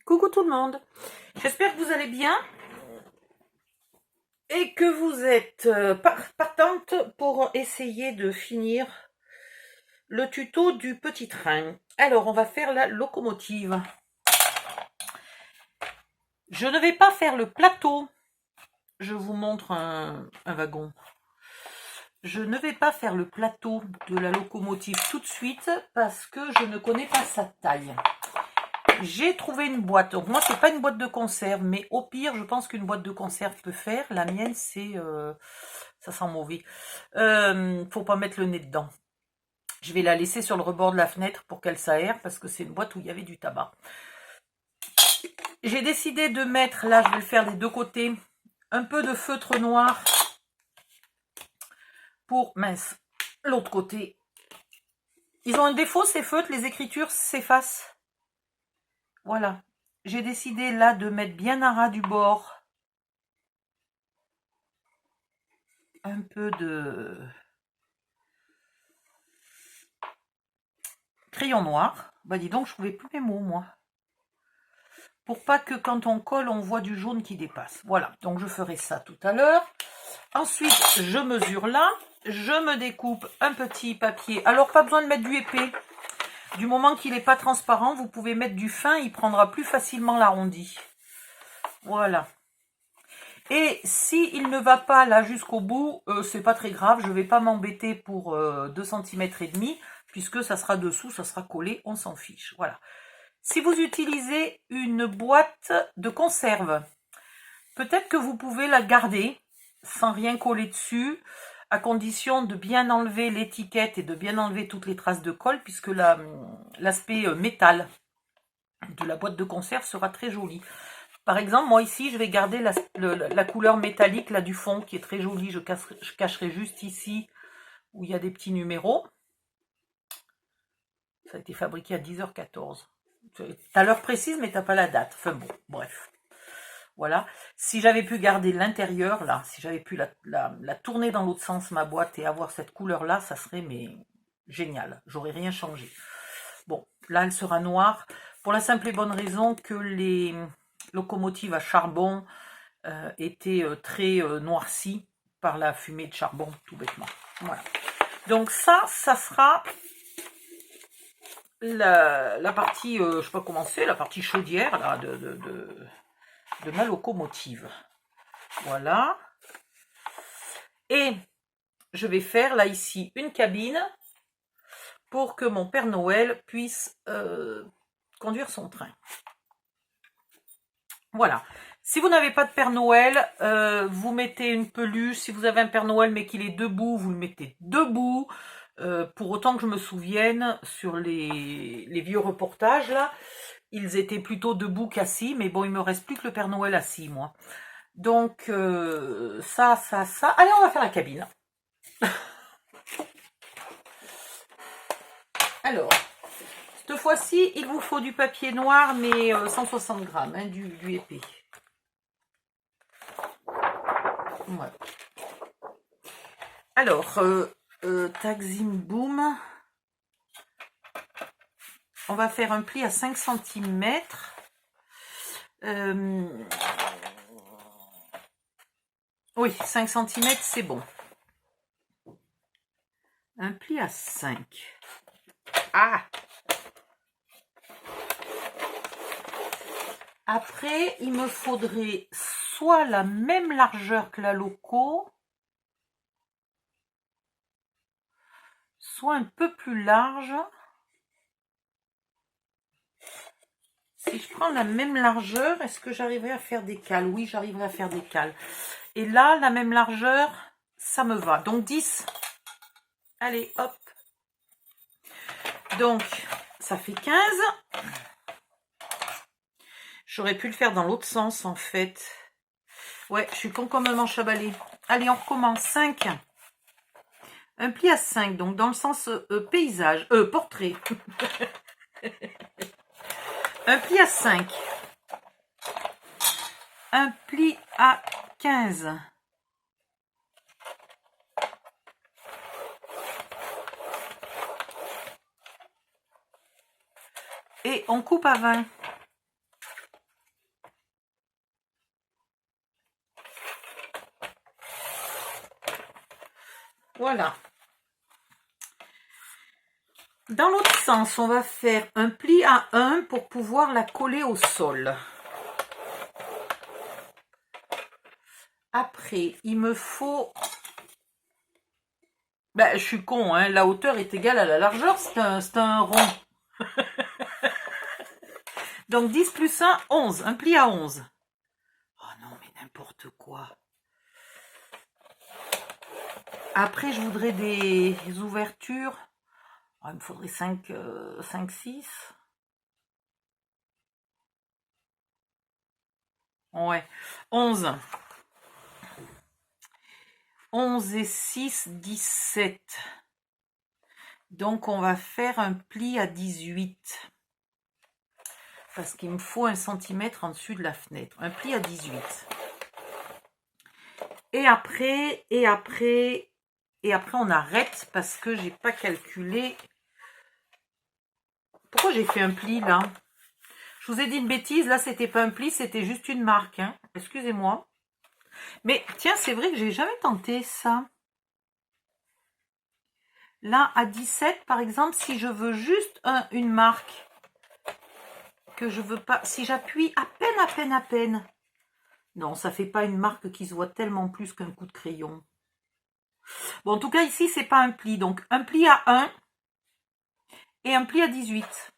Coucou tout le monde, j'espère que vous allez bien et que vous êtes partante pour essayer de finir le tuto du petit train. Alors on va faire la locomotive. Je ne vais pas faire le plateau, je vous montre un wagon. Je ne vais pas faire le plateau de la locomotive tout de suite parce que je ne connais pas sa taille. J'ai trouvé une boîte. Donc moi, c'est pas une boîte de conserve, mais au pire, je pense qu'une boîte de conserve peut faire. La mienne, c'est... ça sent mauvais. Faut pas mettre le nez dedans. Je vais la laisser sur le rebord de la fenêtre pour qu'elle s'aère, parce que c'est une boîte où il y avait du tabac. J'ai décidé de mettre, là, je vais le faire des deux côtés, un peu de feutre noir pour, mince, l'autre côté. Ils ont un défaut, ces feutres, les écritures s'effacent. Voilà. J'ai décidé là de mettre bien à ras du bord un peu de crayon noir. Bah dis donc, je trouvais plus mes mots, moi. Pour pas que quand on colle, on voit du jaune qui dépasse. Voilà, donc je ferai ça tout à l'heure. Ensuite, je mesure là. Je me découpe un petit papier. Alors, pas besoin de mettre du épais. Du moment qu'il n'est pas transparent, vous pouvez mettre du fin. Il prendra plus facilement l'arrondi. Voilà. Et s'il ne va pas là jusqu'au bout, c'est pas très grave. Je ne vais pas m'embêter pour 2 cm et demi, puisque ça sera dessous, ça sera collé, on s'en fiche. Voilà. Si vous utilisez une boîte de conserve, peut-être que vous pouvez la garder sans rien coller dessus, à condition de bien enlever l'étiquette et de bien enlever toutes les traces de colle, puisque l'aspect métal de la boîte de conserve sera très joli. Par exemple, moi ici, je vais garder la couleur métallique là du fond, qui est très jolie. Je cacherai juste ici, où il y a des petits numéros. Ça a été fabriqué à 10h14. T'as l'heure précise, mais t'as pas la date. Enfin bon, bref. Voilà. Si j'avais pu garder l'intérieur, là, si j'avais pu la tourner dans l'autre sens, ma boîte, et avoir cette couleur-là, ça serait mais génial. J'aurais rien changé. Bon, là, elle sera noire. Pour la simple et bonne raison que les locomotives à charbon étaient très noircies par la fumée de charbon, tout bêtement. Voilà. Donc ça sera la partie, je sais pas comment c'est, la partie chaudière là, de ma locomotive. Voilà. Et je vais faire là ici une cabine pour que mon Père Noël puisse conduire son train. Voilà. Si vous n'avez pas de Père Noël, vous mettez une peluche. Si vous avez un Père Noël mais qu'il est debout, vous le mettez debout. Pour autant que je me souvienne, sur les vieux reportages, là, ils étaient plutôt debout qu'assis. Mais bon, il me reste plus que le Père Noël assis, moi. Donc, ça. Allez, on va faire la cabine. Alors, cette fois-ci, il vous faut du papier noir, mais 160 grammes, hein, du épais. Voilà. Alors, Taksim Boom. On va faire un pli à 5 cm. Oui, 5 cm, c'est bon. Un pli à 5. Ah! Après, il me faudrait soit la même largeur que la loco, soit un peu plus large. Si je prends la même largeur, est-ce que j'arriverai à faire des cales? Oui, j'arriverai à faire des cales. Et là, la même largeur, ça me va. Donc 10. Allez, hop. Donc, ça fait 15. J'aurais pu le faire dans l'autre sens, en fait. Ouais, je suis con comme un manche à balai. Allez, on recommence. 5. Un pli à 5, donc dans le sens paysage. Portrait. Un pli à 5. Un pli à 15. Et on coupe à 20. Voilà. Dans l'autre sens, on va faire un pli à 1 pour pouvoir la coller au sol. Après, il me faut... Ben, je suis con, hein, la hauteur est égale à la largeur, c'est un rond. Donc 10 plus 1, 11, un pli à 11. Oh non, mais n'importe quoi. Après, je voudrais des ouvertures. Oh, il me faudrait 5, 6. Ouais, 11. 11 et 6, 17. Donc, on va faire un pli à 18. Parce qu'il me faut 1 centimètre en dessus de la fenêtre. Un pli à 18. Et après, on arrête parce que j'ai pas calculé. Pourquoi j'ai fait un pli là? Je vous ai dit une bêtise, là c'était pas un pli, c'était juste une marque. Hein. Excusez-moi. Mais tiens, c'est vrai que j'ai jamais tenté ça. Là, à 17, par exemple, si je veux juste une marque, que je veux pas, si j'appuie à peine. Non, ça fait pas une marque qui se voit tellement plus qu'un coup de crayon. Bon, en tout cas, ici, c'est pas un pli. Donc, un pli à 1 et un pli à 18.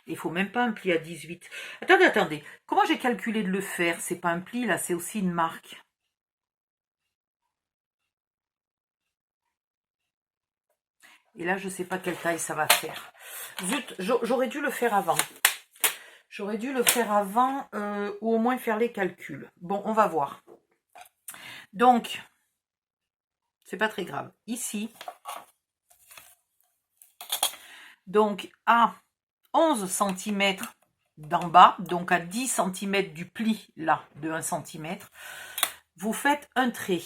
Il faut même pas un pli à 18. Attendez. Comment j'ai calculé de le faire? C'est pas un pli, là, c'est aussi une marque. Et là, je sais pas quelle taille ça va faire. Zut, j'aurais dû le faire avant. J'aurais dû le faire avant ou au moins faire les calculs. Bon, on va voir. Donc, c'est pas très grave. Ici, donc à 11 cm d'en bas, donc à 10 cm du pli, là, de 1 cm, vous faites un trait.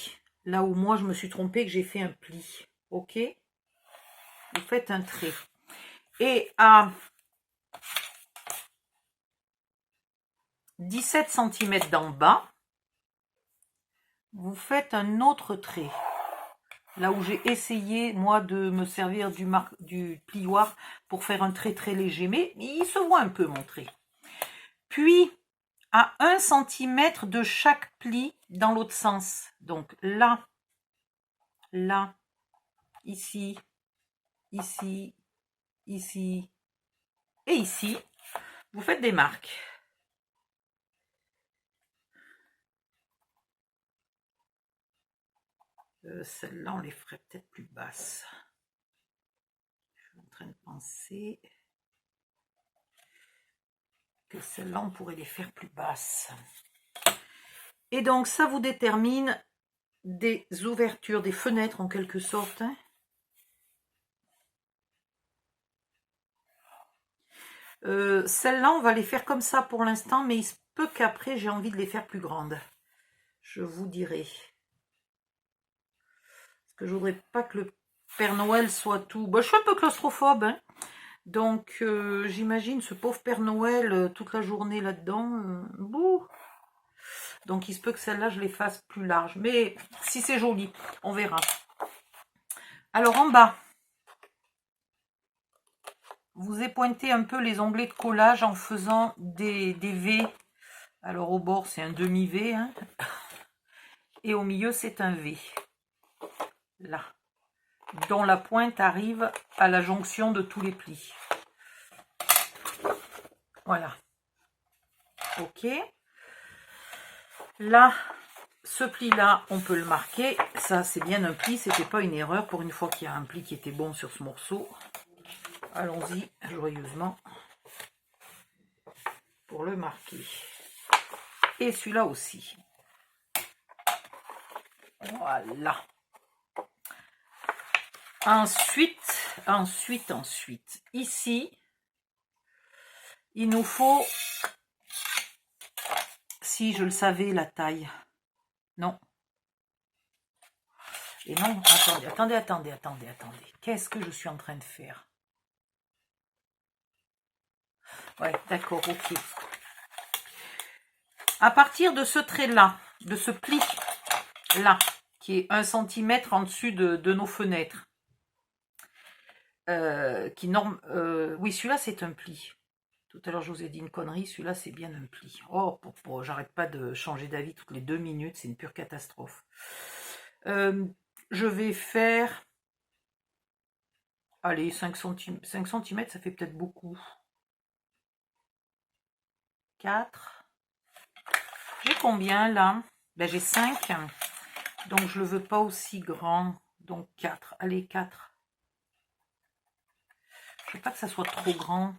Là où moi, je me suis trompée, que j'ai fait un pli. Ok? Vous faites un trait. Et à 17 cm d'en bas, vous faites un autre trait. Là où j'ai essayé, moi, de me servir du plioir pour faire un trait très léger. Mais il se voit un peu, mon trait. Puis, à 1 cm de chaque pli dans l'autre sens. Donc là, là, ici, ici, ici et ici. Vous faites des marques. Celles-là, on les ferait peut-être plus basses. Je suis en train de penser que celles-là, on pourrait les faire plus basses. Et donc, ça vous détermine des ouvertures, des fenêtres en quelque sorte. Hein. Celles-là, on va les faire comme ça pour l'instant, mais il se peut qu'après, j'ai envie de les faire plus grandes. Je vous dirai. Parce que je voudrais pas que le Père Noël soit tout... Bon, je suis un peu claustrophobe, hein. Donc, j'imagine ce pauvre Père Noël toute la journée là-dedans. Bouh. Donc, il se peut que celle-là, je les fasse plus larges. Mais si c'est joli, on verra. Alors, en bas, vous épointez un peu les onglets de collage en faisant des V. Alors, au bord, c'est un demi-V. Hein. Et au milieu, c'est un V. Là. Dont la pointe arrive à la jonction de tous les plis. Voilà. Ok. Là, ce pli-là, on peut le marquer. Ça, c'est bien un pli. C'était pas une erreur pour une fois qu'il y a un pli qui était bon sur ce morceau. Allons-y joyeusement pour le marquer. Et celui-là aussi. Voilà. Ensuite, ici, il nous faut, si je le savais, la taille. Non. Et non, attendez. Qu'est-ce que je suis en train de faire? Ouais, d'accord, ok. À partir de ce trait-là, de ce pli-là, qui est 1 cm en dessus de nos fenêtres, oui, celui-là, c'est un pli. Tout à l'heure, je vous ai dit une connerie, celui-là, c'est bien un pli. Oh, j'arrête pas de changer d'avis toutes les 2 minutes, c'est une pure catastrophe. Je vais faire... Allez, 5 cm, ça fait peut-être beaucoup. 4. J'ai combien, là? Ben, j'ai 5. Donc, je le veux pas aussi grand. Donc, 4. Allez, 4. Je veux pas que ça soit trop grand.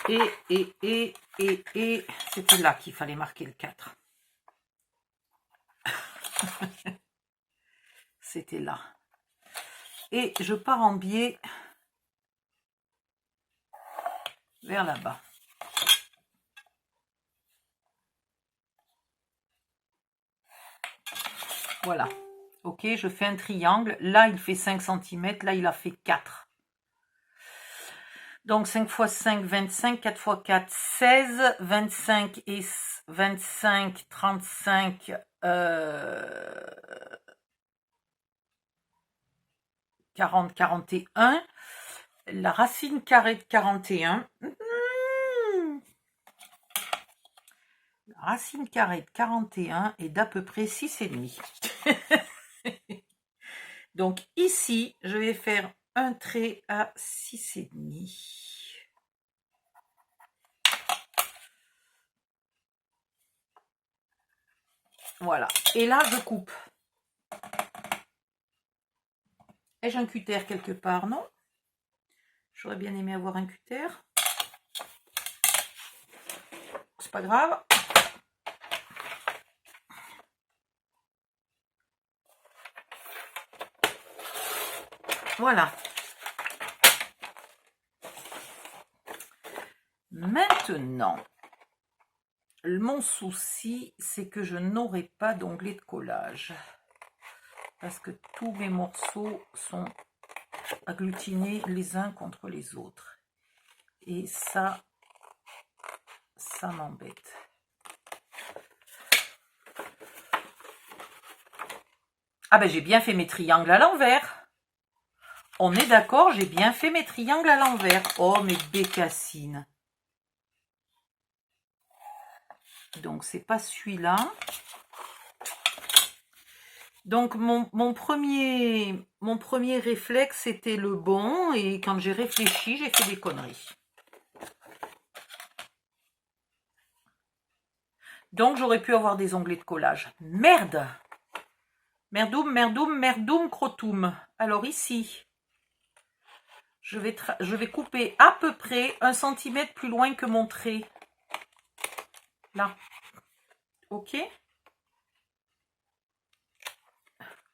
Et c'était là qu'il fallait marquer le 4. C'était là. Et je pars en biais vers là-bas. Voilà. Ok, je fais un triangle. Là, il fait 5 cm. Là, il a fait 4. Donc, 5 x 5, 25. 4 x 4, 16. 25 et 25, 35. 40, 41. La racine carrée de 41. La racine carrée de 41 est d'à peu près 6,5. Donc ici, je vais faire un trait à 6,5. Voilà. Et là, je coupe. Ai-je un cutter quelque part? Non. J'aurais bien aimé avoir un cutter. C'est pas grave. Voilà. Maintenant, mon souci, c'est que je n'aurai pas d'onglet de collage. Parce que tous mes morceaux sont agglutinés les uns contre les autres. Et ça m'embête. Ah ben j'ai bien fait mes triangles à l'envers. On est d'accord, j'ai bien fait mes triangles à l'envers. Oh, mes bécassines. Donc, c'est pas celui-là. Donc, mon premier réflexe, c'était le bon. Et quand j'ai réfléchi, j'ai fait des conneries. Donc, j'aurais pu avoir des onglets de collage. Merde! Merdoum, merdoum, merdoum, crotoum. Alors, ici, je vais couper à peu près 1 cm plus loin que mon trait. Là. Ok?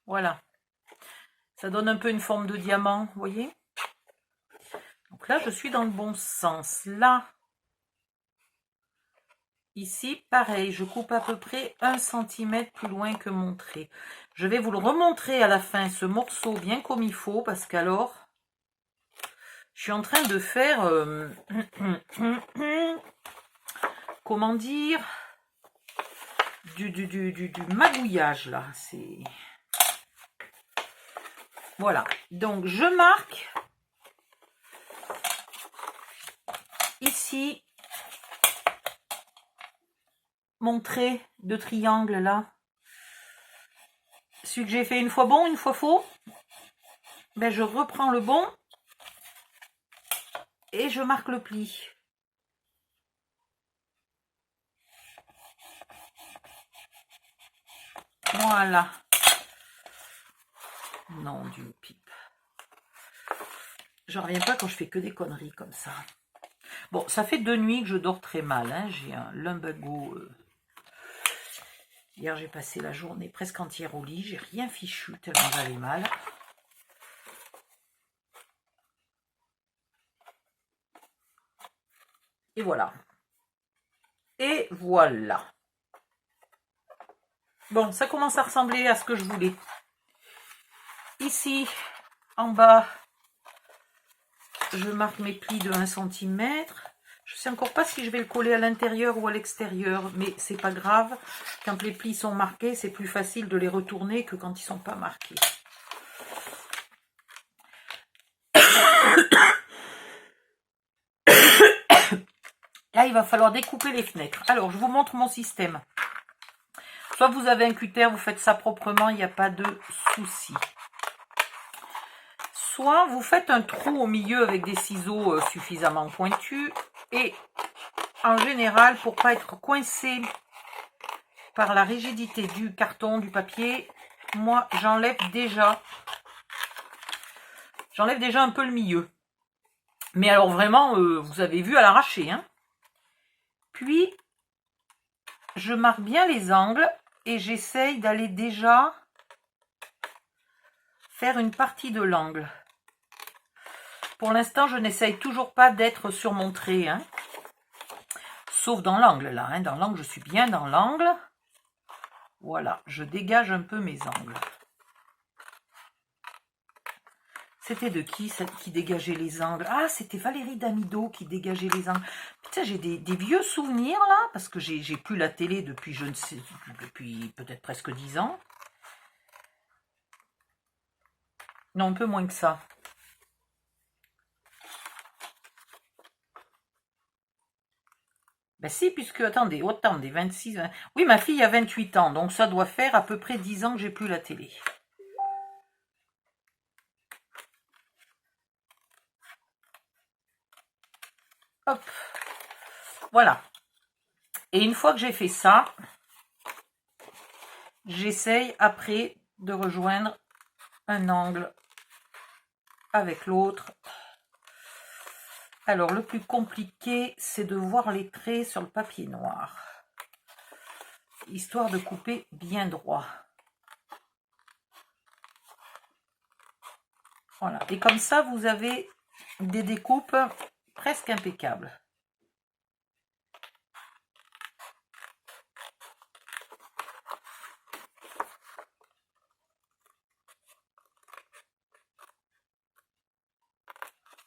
Voilà. Ça donne un peu une forme de diamant, vous voyez? Donc là, je suis dans le bon sens. Là, ici, pareil, je coupe à peu près 1 cm plus loin que mon trait. Je vais vous le remontrer à la fin, ce morceau, bien comme il faut, parce qu'alors, je suis en train de faire... comment dire? Du magouillage, là. C'est... Voilà. Donc, je marque ici mon trait de triangle, là. Celui que j'ai fait une fois bon, une fois faux. Ben, je reprends le bon et je marque le pli. Voilà. Non, d'une pipe. Je reviens pas quand je fais que des conneries comme ça. Bon, ça fait 2 nuits que je dors très mal. Hein. J'ai un lumbago. Hier, j'ai passé la journée presque entière au lit. J'ai rien fichu tellement j'allais mal. Et voilà. Et voilà. Bon, ça commence à ressembler à ce que je voulais. Ici, en bas, je marque mes plis de 1 cm. Je ne sais encore pas si je vais le coller à l'intérieur ou à l'extérieur, mais c'est pas grave. Quand les plis sont marqués, c'est plus facile de les retourner que quand ils sont pas marqués. Là, il va falloir découper les fenêtres. Alors, je vous montre mon système. Soit vous avez un cutter, vous faites ça proprement, il n'y a pas de souci. Soit vous faites un trou au milieu avec des ciseaux suffisamment pointus. Et en général, pour ne pas être coincé par la rigidité du carton, du papier, moi, j'enlève déjà un peu le milieu. Mais alors vraiment, vous avez vu à l'arraché, hein. Puis, je marque bien les angles et j'essaye d'aller déjà faire une partie de l'angle. Pour l'instant, je n'essaye toujours pas d'être sur mon trait, hein. Sauf dans l'angle, là. Hein. Dans l'angle, je suis bien dans l'angle. Voilà, je dégage un peu mes angles. C'était de qui dégageait les angles? Ah, c'était Valérie Damido qui dégageait les angles. Putain, j'ai des vieux souvenirs, là, parce que j'ai plus la télé depuis, je ne sais, depuis peut-être presque 10 ans. Non, un peu moins que ça. Ben si, puisque, attendez, 26... 20... Oui, ma fille a 28 ans, donc ça doit faire à peu près 10 ans que j'ai plus la télé. Hop. Voilà. Et une fois que j'ai fait ça, j'essaye après de rejoindre un angle avec l'autre. Alors, le plus compliqué, c'est de voir les traits sur le papier noir, histoire de couper bien droit. Voilà. Et comme ça, vous avez des découpes presque impeccables.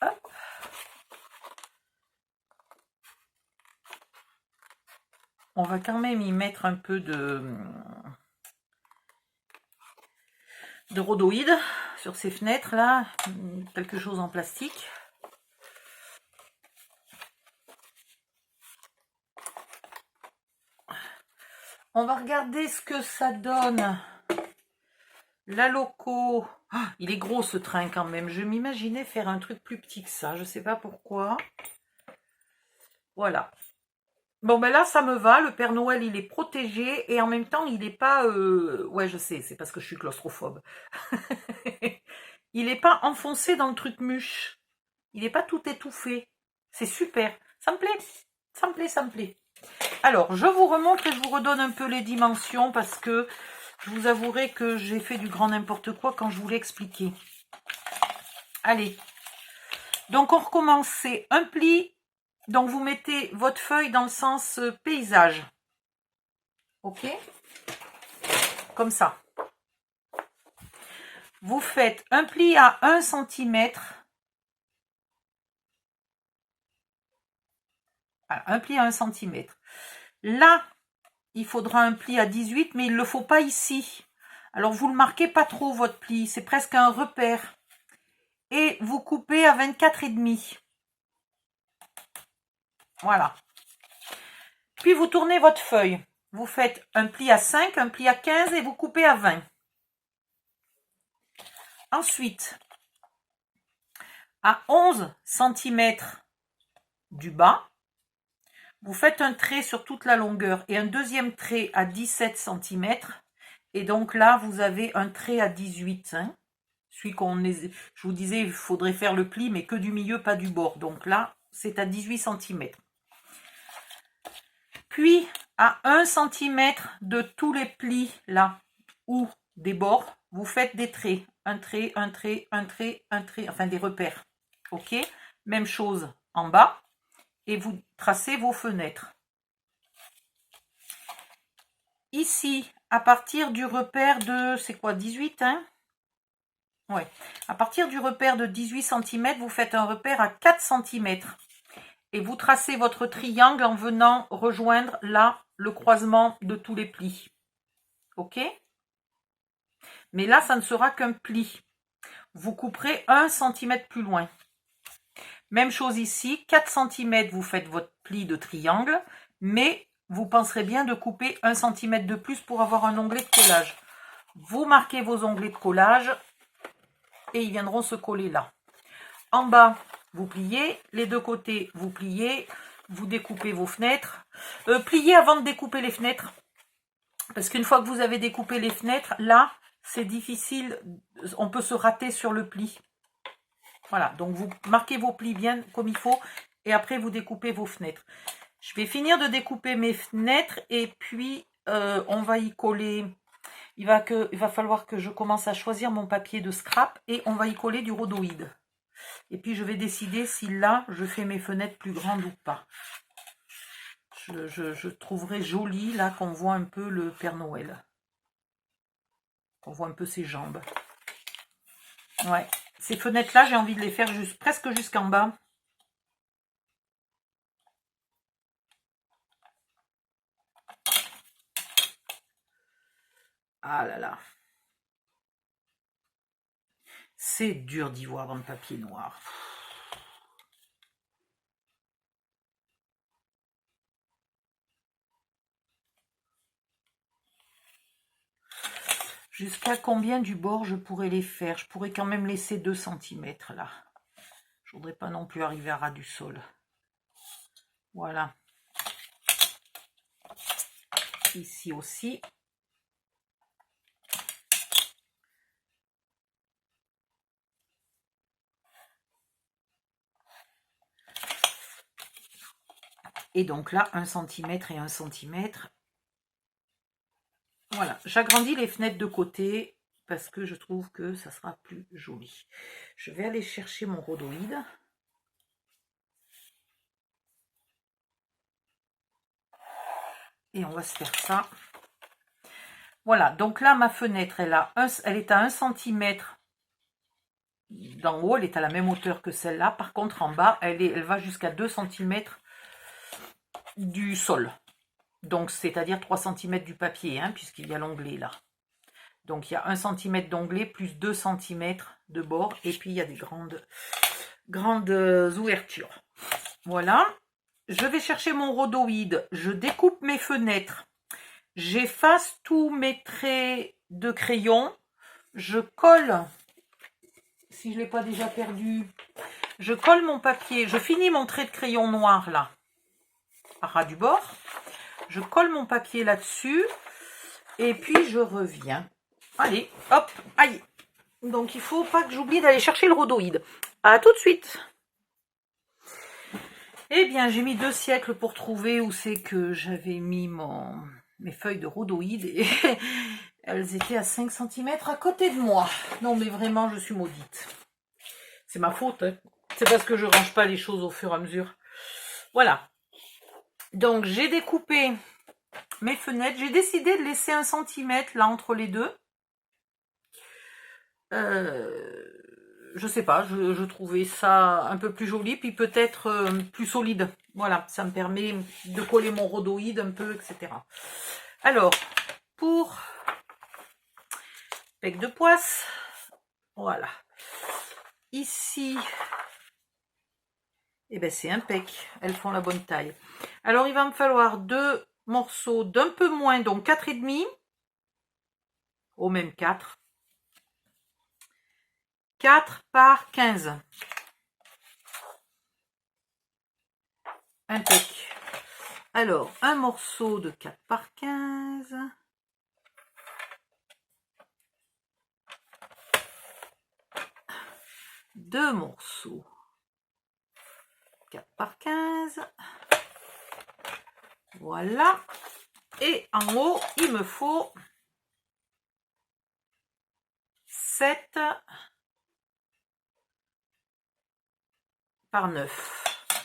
Hop. On va quand même y mettre un peu de rhodoïde sur ces fenêtres là, quelque chose en plastique. On va regarder ce que ça donne. La Loco, oh, il est gros ce train quand même. Je m'imaginais faire un truc plus petit que ça, je sais pas pourquoi. Voilà. Bon ben là ça me va, le Père Noël il est protégé et en même temps il n'est pas... Ouais je sais, c'est parce que je suis claustrophobe. Il n'est pas enfoncé dans le truc mûche. Il n'est pas tout étouffé. C'est super. Ça me plaît. Ça me plaît, ça me plaît. Alors je vous remontre et je vous redonne un peu les dimensions parce que je vous avouerai que j'ai fait du grand n'importe quoi quand je voulais expliquer. Allez. Donc on recommence. C'est un pli. Donc vous mettez votre feuille dans le sens paysage. Ok? Comme ça. Vous faites un pli à 1 cm. Voilà, un pli à 1 cm. Là, il faudra un pli à 18, mais il ne le faut pas ici. Alors vous ne le marquez pas trop votre pli, c'est presque un repère. Et vous coupez à 24,5. Voilà. Puis vous tournez votre feuille. Vous faites un pli à 5, un pli à 15 et vous coupez à 20. Ensuite, à 11 cm du bas, vous faites un trait sur toute la longueur et un deuxième trait à 17 cm. Et donc là, vous avez un trait à 18. Hein. Celui qu'on est, je vous disais, il faudrait faire le pli, mais que du milieu, pas du bord. Donc là, c'est à 18 cm. Puis, à 1 cm de tous les plis, là, ou des bords, vous faites des traits. Un trait, un trait, un trait, un trait, enfin des repères. Ok? Même chose en bas. Et vous tracez vos fenêtres. Ici, à partir du repère de, c'est quoi, 18, hein? Ouais. À partir du repère de 18 cm, vous faites un repère à 4 cm. Et vous tracez votre triangle en venant rejoindre là le croisement de tous les plis. Ok? Mais là, ça ne sera qu'un pli. Vous couperez 1 cm plus loin. Même chose ici, 4 cm, vous faites votre pli de triangle, mais vous penserez bien de couper 1 cm de plus pour avoir un onglet de collage. Vous marquez vos onglets de collage et ils viendront se coller là. En bas, vous pliez, les deux côtés, vous pliez, vous découpez vos fenêtres. Pliez avant de découper les fenêtres, parce qu'une fois que vous avez découpé les fenêtres, là, c'est difficile, on peut se rater sur le pli. Voilà, donc vous marquez vos plis bien comme il faut et après vous découpez vos fenêtres. Je vais finir de découper mes fenêtres et puis on va y coller. Il va falloir que je commence à choisir mon papier de scrap et on va y coller du rhodoïde. Et puis je vais décider si là je fais mes fenêtres plus grandes ou pas. Je trouverais joli là qu'on voit un peu le Père Noël. Qu'on voit un peu ses jambes. Ouais, ces fenêtres-là, j'ai envie de les faire presque jusqu'en bas. Ah là là. C'est dur d'y voir dans le papier noir. Jusqu'à combien du bord je pourrais les faire? Je pourrais quand même laisser 2 cm là. Je voudrais pas non plus arriver à ras du sol. Voilà. Ici aussi. Et donc là, 1 cm et 1 cm. Voilà, j'agrandis les fenêtres de côté parce que je trouve que ça sera plus joli. Je vais aller chercher mon rhodoïde. Et on va se faire ça. Voilà, donc là, ma fenêtre, elle est à 1 cm d'en haut. Elle est à la même hauteur que celle-là. Par contre, en bas, elle va jusqu'à 2 cm du sol. Donc, c'est-à-dire 3 cm du papier, hein, puisqu'il y a l'onglet là. Donc, il y a 1 cm d'onglet plus 2 cm de bord. Et puis, il y a des grandes ouvertures. Voilà. Je vais chercher mon rhodoïde. Je découpe mes fenêtres. J'efface tous mes traits de crayon. Je colle, si je ne l'ai pas déjà perdu, je colle mon papier. Je finis mon trait de crayon noir là, à ras du bord. Je colle mon papier là-dessus. Et puis je reviens. Allez, hop, aïe. Donc il ne faut pas que j'oublie d'aller chercher le rhodoïde. À tout de suite. Eh bien, j'ai mis 2 siècles pour trouver où c'est que j'avais mis mes feuilles de rhodoïde et elles étaient à 5 cm à côté de moi. Non, mais vraiment, je suis maudite. C'est ma faute, hein. C'est parce que je range pas les choses au fur et à mesure. Voilà. Donc, j'ai découpé mes fenêtres. J'ai décidé de laisser 1 cm là entre les deux. Je sais pas, je trouvais ça un peu plus joli, puis peut-être plus solide. Voilà, ça me permet de coller mon rhodoïde un peu, etc. Alors, pour bec de poisse, voilà. Ici, eh ben c'est impec, elles font la bonne taille. Alors, il va me falloir 2 morceaux d'un peu moins, donc 4,5, au même 4. 4 par 15. Impec. Alors, un morceau de 4 par 15. Deux morceaux 4 par 15. Voilà. Et en haut, il me faut 7 par 9.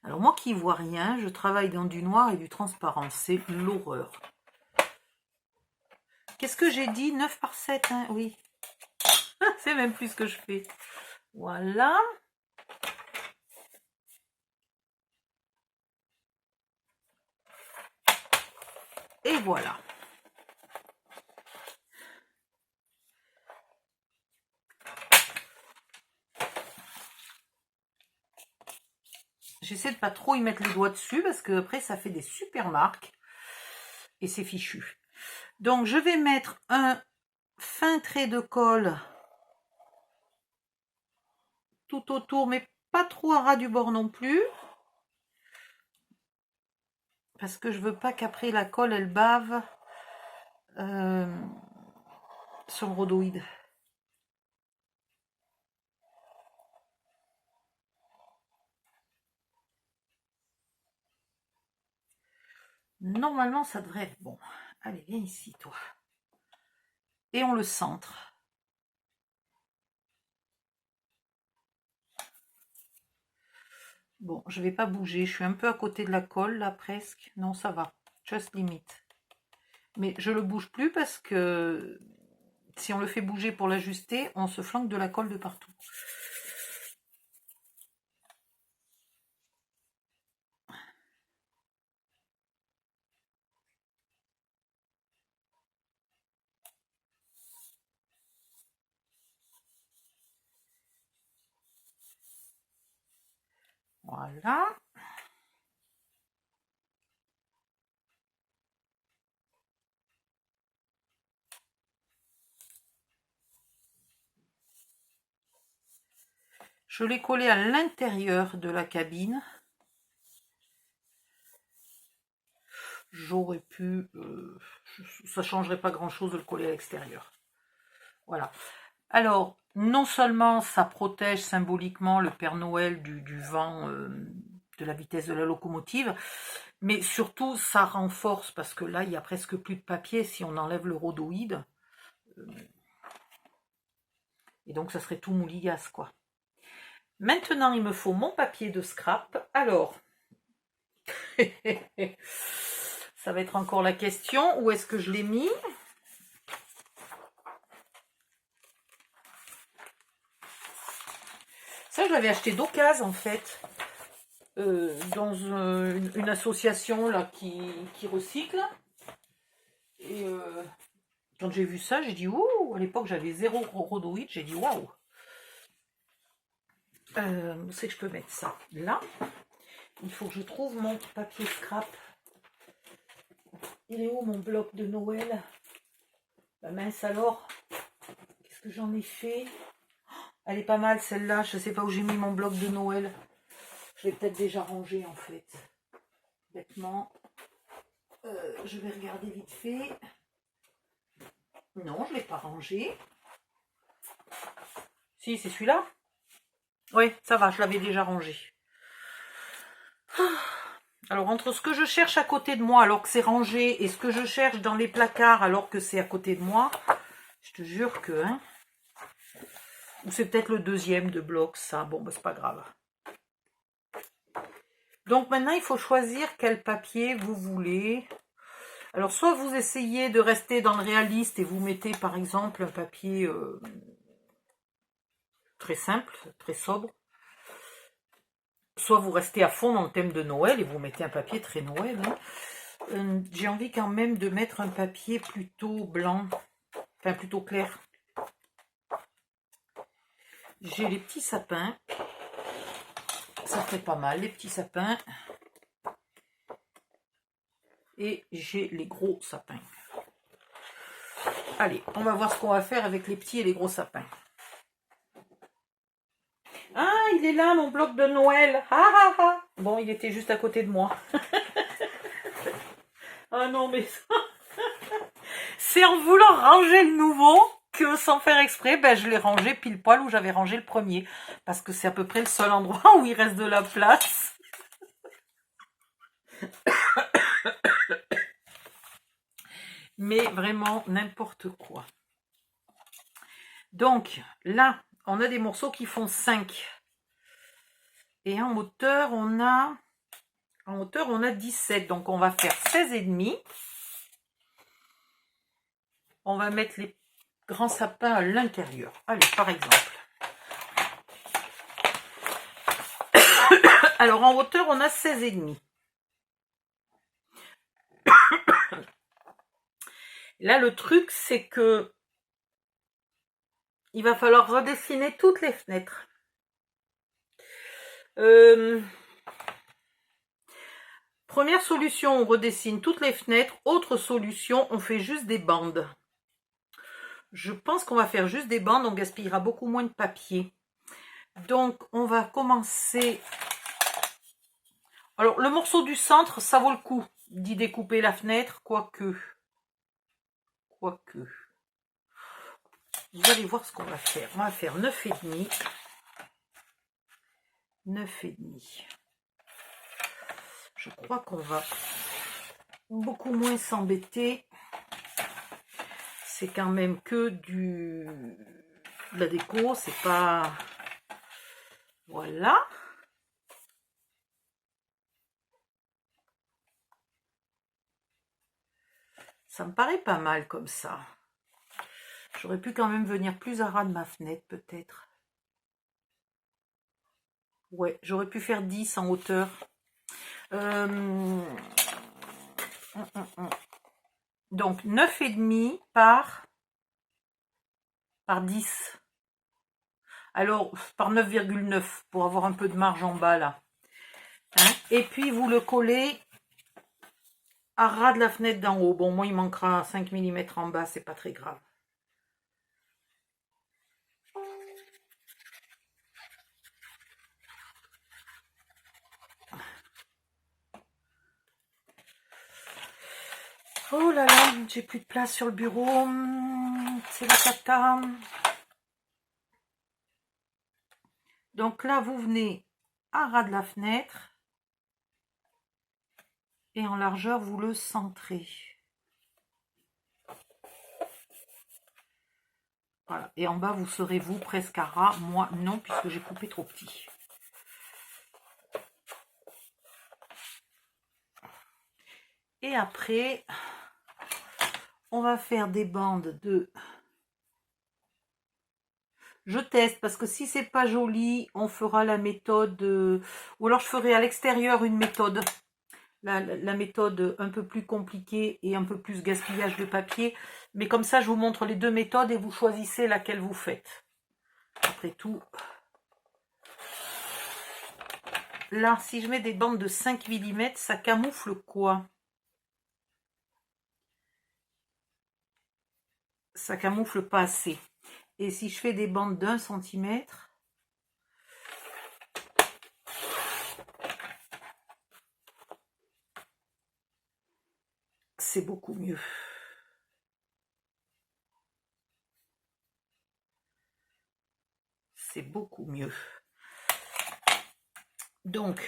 Alors moi qui vois rien, je travaille dans du noir et du transparent. C'est l'horreur. Qu'est-ce que j'ai dit? 9 par 7, hein? Oui. C'est même plus ce que je fais. Voilà. Et voilà. J'essaie de pas trop y mettre les doigts dessus parce que après ça fait des super marques et c'est fichu. Donc je vais mettre un fin trait de colle tout autour, mais pas trop à ras du bord non plus. Parce que je veux pas qu'après la colle elle bave sur le rhodoïde. Normalement ça devrait être bon. Allez, viens ici toi. Et on le centre. Bon, je vais pas bouger, je suis un peu à côté de la colle là presque. Non, ça va, just limite. Mais je le bouge plus parce que si on le fait bouger pour l'ajuster, on se flanque de la colle de partout. Voilà. Je l'ai collé à l'intérieur de la cabine. J'aurais pu... ça changerait pas grand-chose de le coller à l'extérieur. Voilà. Alors, non seulement ça protège symboliquement le Père Noël du vent, de la vitesse de la locomotive, mais surtout ça renforce, parce que là, il n'y a presque plus de papier si on enlève le rhodoïde. Et donc, ça serait tout mouligasse, quoi. Maintenant, il me faut mon papier de scrap. Alors, ça va être encore la question. Où est-ce que je l'ai mis? Ça, je l'avais acheté d'occasion, en fait. Dans une association là qui recycle. Et quand j'ai vu ça, j'ai dit ouh, à l'époque j'avais 0 rhodoïde, j'ai dit waouh. Où c'est que je peux mettre ça? Là. Il faut que je trouve mon papier scrap. Il est où mon bloc de Noël? Bah mince alors. Qu'est-ce que j'en ai fait? Elle est pas mal celle-là. Je sais pas où j'ai mis mon bloc de Noël. Je l'ai peut-être déjà rangé en fait. Bêtement. Je vais regarder vite fait. Non, je ne l'ai pas rangé. Si, c'est celui-là. Oui, ça va, je l'avais déjà rangé. Alors, entre ce que je cherche à côté de moi alors que c'est rangé et ce que je cherche dans les placards alors que c'est à côté de moi, je te jure que... Hein, ou c'est peut-être le deuxième de bloc, ça. Bon, bah, c'est pas grave. Donc, maintenant, il faut choisir quel papier vous voulez. Alors, soit vous essayez de rester dans le réaliste et vous mettez, par exemple, un papier très simple, très sobre. Soit vous restez à fond dans le thème de Noël et vous mettez un papier très Noël. Hein. J'ai envie quand même de mettre un papier plutôt blanc, enfin plutôt clair. J'ai les petits sapins. Ça fait pas mal, les petits sapins. Et j'ai les gros sapins. Allez, on va voir ce qu'on va faire avec les petits et les gros sapins. Ah, il est là, mon bloc de Noël. Ah, ah, ah. Bon, il était juste à côté de moi. Ah non, mais c'est en voulant ranger le nouveau que sans faire exprès, ben, je l'ai rangé pile poil où j'avais rangé le premier. Parce que c'est à peu près le seul endroit où il reste de la place. Mais vraiment n'importe quoi. Donc, là, on a des morceaux qui font 5. Et en hauteur, on a 17. Donc, on va faire 16,5. On va mettre les grands sapins à l'intérieur. Allez, par exemple. Alors, en hauteur, on a 16,5. Là, le truc, c'est que il va falloir redessiner toutes les fenêtres. Première solution, on redessine toutes les fenêtres. Autre solution, on fait juste des bandes. Je pense qu'on va faire juste des bandes, on gaspillera beaucoup moins de papier. Donc, on va commencer. Alors, le morceau du centre, ça vaut le coup d'y découper la fenêtre, quoique. Vous allez voir ce qu'on va faire. On va faire 9,5. 9,5. Je crois qu'on va beaucoup moins s'embêter. C'est quand même que de la déco, c'est pas... Voilà. Ça me paraît pas mal comme ça. J'aurais pu quand même venir plus à ras de ma fenêtre, peut-être. Ouais, j'aurais pu faire 10 en hauteur. Donc, 9,5 par 10. Alors, par 9,9 pour avoir un peu de marge en bas, là. Hein? Et puis, vous le collez à ras de la fenêtre d'en haut. Bon, moi, il manquera 5 mm en bas, c'est pas très grave. Oh là là, j'ai plus de place sur le bureau. C'est la cata. Donc là, vous venez à ras de la fenêtre. Et en largeur, vous le centrez. Voilà. Et en bas, vous serez vous presque à ras. Moi, non, puisque j'ai coupé trop petit. Et après, on va faire des bandes de... Je teste, parce que si c'est pas joli, on fera la méthode... ou alors je ferai à l'extérieur une méthode. La méthode un peu plus compliquée et un peu plus gaspillage de papier. Mais comme ça, je vous montre les deux méthodes et vous choisissez laquelle vous faites. Après tout... Là, si je mets des bandes de 5 mm, ça camoufle quoi? Ça camoufle pas assez. Et si je fais des bandes d'1 cm, c'est beaucoup mieux. C'est beaucoup mieux. Donc,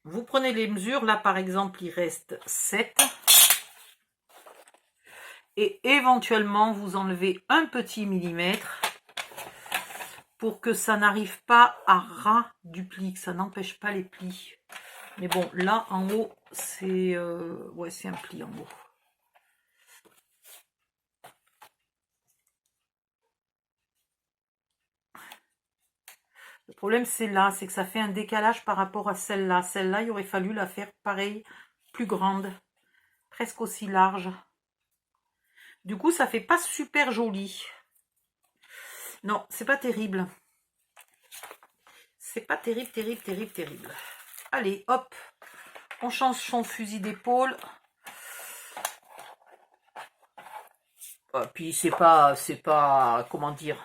vous prenez les mesures. Là, par exemple, il reste 7. Et éventuellement, vous enlevez un petit millimètre pour que ça n'arrive pas à ras du pli, que ça n'empêche pas les plis. Mais bon, là, en haut, c'est ouais, c'est un pli en haut. Le problème, c'est là, c'est que ça fait un décalage par rapport à celle-là. Celle-là, il aurait fallu la faire pareil, plus grande, presque aussi large. Du coup, ça fait pas super joli. Non, c'est pas terrible. C'est pas terrible, terrible, terrible, terrible. Allez, hop, on change son fusil d'épaule. Puis c'est pas, comment dire,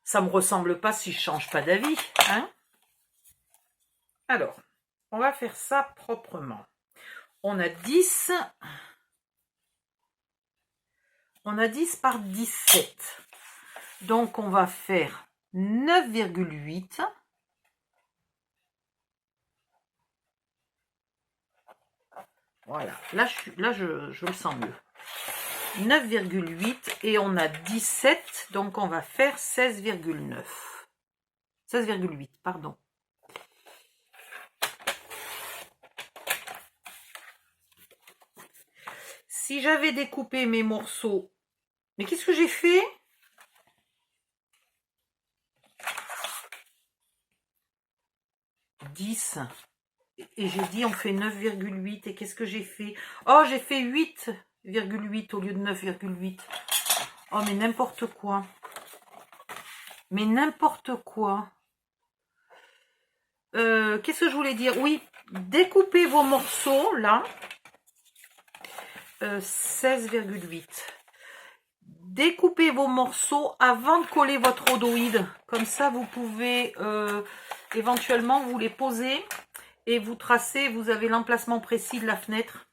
ça me ressemble pas si je change pas d'avis, hein. Alors, on va faire ça proprement. On a 10 par 17. Donc, on va faire 9,8. Voilà, là, je le sens mieux. 9,8 et on a 17, donc on va faire 16,9. 16,8, pardon. si j'avais découpé mes morceaux... Mais qu'est-ce que j'ai fait? « 10 ». Et j'ai dit on fait 9,8. Et qu'est-ce que j'ai fait? Oh, j'ai fait 8,8 au lieu de 9,8. Oh, mais n'importe quoi. Mais n'importe quoi. Qu'est-ce que je voulais dire? Oui, découpez vos morceaux, là. 16,8. Découpez vos morceaux avant de coller votre rhodoïde. Comme ça, vous pouvez éventuellement vous les poser et vous tracer. Vous avez l'emplacement précis de la fenêtre.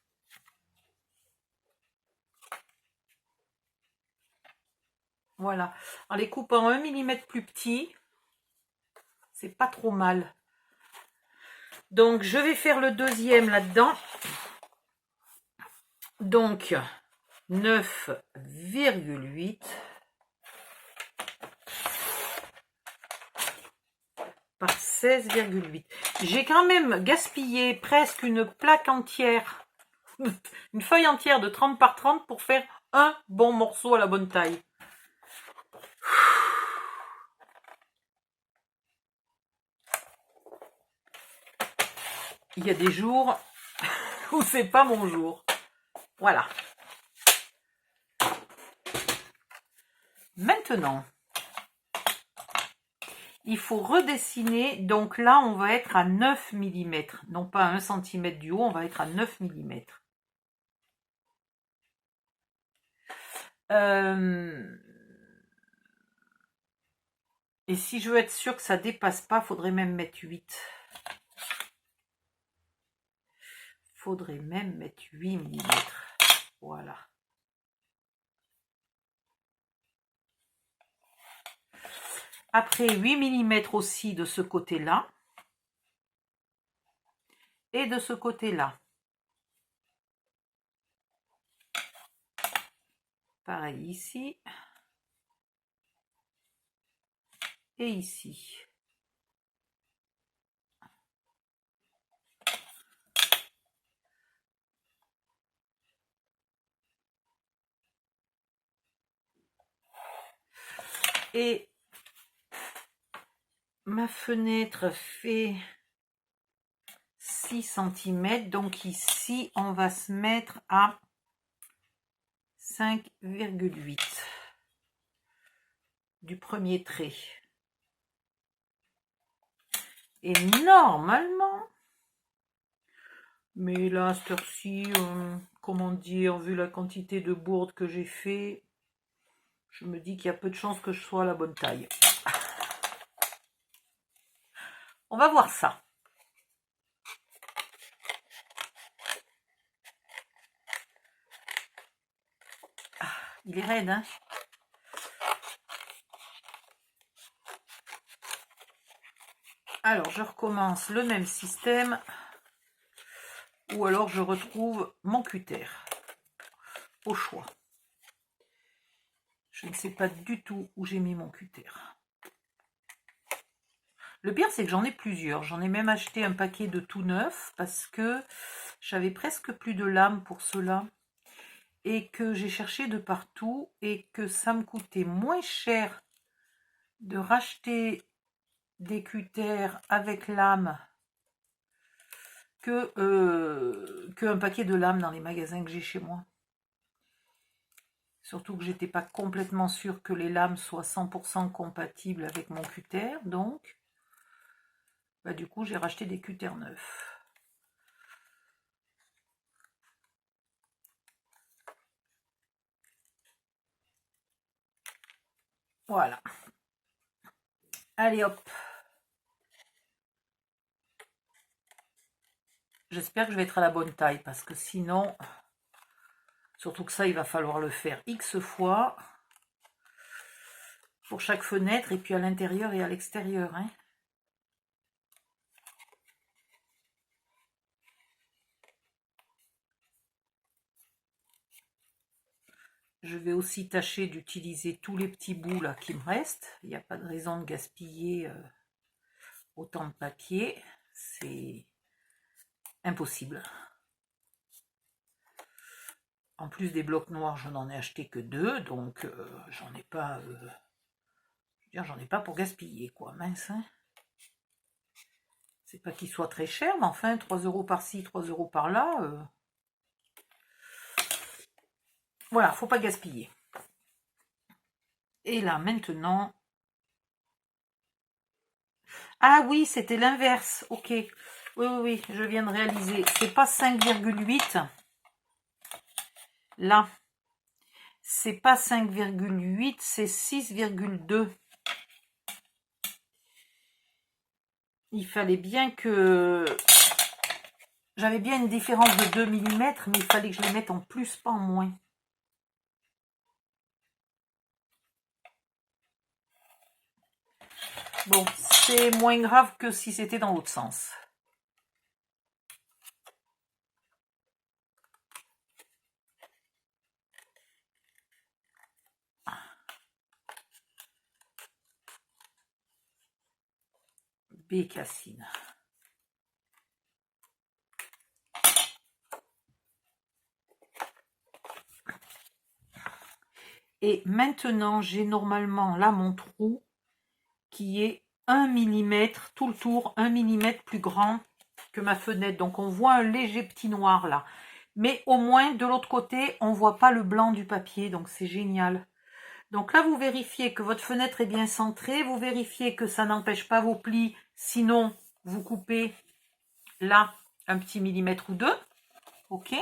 Voilà. En les coupant 1 mm plus petit, c'est pas trop mal. Donc, je vais faire le deuxième là-dedans. Donc, 9,8 par 16,8. J'ai quand même gaspillé presque une plaque entière, une feuille entière de 30 par 30 pour faire un bon morceau à la bonne taille. Il y a des jours où c'est pas mon jour. Voilà. Maintenant, il faut redessiner. Donc là, on va être à 9 mm. Non pas à 1 cm du haut, on va être à 9 mm. Et si je veux être sûr que ça dépasse pas, faudrait même mettre 8. Faudrait même mettre 8 mm. Voilà. Après 8 mm aussi de ce côté-là. Et de ce côté-là. Pareil ici. Et ici. Et ma fenêtre fait 6 cm. Donc ici, on va se mettre à 5,8 du premier trait. Et normalement, mais là, à cette heure-ci, comment dire, vu la quantité de bourdes que j'ai fait, je me dis qu'il y a peu de chances que je sois à la bonne taille. On va voir ça. Ah, il est raide, hein? Alors, je recommence le même système. Ou alors, je retrouve mon cutter. Au choix. Je ne sais pas du tout où j'ai mis mon cutter. Le pire, c'est que j'en ai plusieurs. J'en ai même acheté un paquet de tout neuf parce que j'avais presque plus de lames pour cela. Et que j'ai cherché de partout et que ça me coûtait moins cher de racheter des cutters avec lame qu'un paquet de lames dans les magasins que j'ai chez moi. Surtout que j'étais pas complètement sûre que les lames soient 100% compatibles avec mon cutter, donc bah, du coup j'ai racheté des cutters neufs. Voilà. Allez hop. J'espère que je vais être à la bonne taille parce que sinon, surtout que ça il va falloir le faire X fois pour chaque fenêtre et puis à l'intérieur et à l'extérieur, hein. Je vais aussi tâcher d'utiliser tous les petits bouts là qui me restent. Il n'y a pas de raison de gaspiller autant de papier. C'est impossible. En plus des blocs noirs, je n'en ai acheté que 2, donc j'en ai pas... j'en ai pas pour gaspiller, quoi, mince, hein. C'est pas qu'il soit très cher, mais enfin, 3 € par-ci, 3 € par-là. Voilà, faut pas gaspiller. Et là, maintenant... Ah oui, c'était l'inverse, ok. Oui, oui, oui, je viens de réaliser. C'est pas 5,8. Là, c'est pas 5,8, c'est 6,2. Il fallait bien que... J'avais bien une différence de 2 mm, mais il fallait que je les mette en plus, pas en moins. Bon, c'est moins grave que si c'était dans l'autre sens. Bécassine. Et maintenant, j'ai normalement là mon trou qui est 1 mm tout le tour, 1 mm plus grand que ma fenêtre. Donc on voit un léger petit noir là. Mais au moins de l'autre côté, on ne voit pas le blanc du papier. Donc c'est génial. Donc là, vous vérifiez que votre fenêtre est bien centrée. Vous vérifiez que ça n'empêche pas vos plis. Sinon, vous coupez là un petit millimètre ou deux. Ok.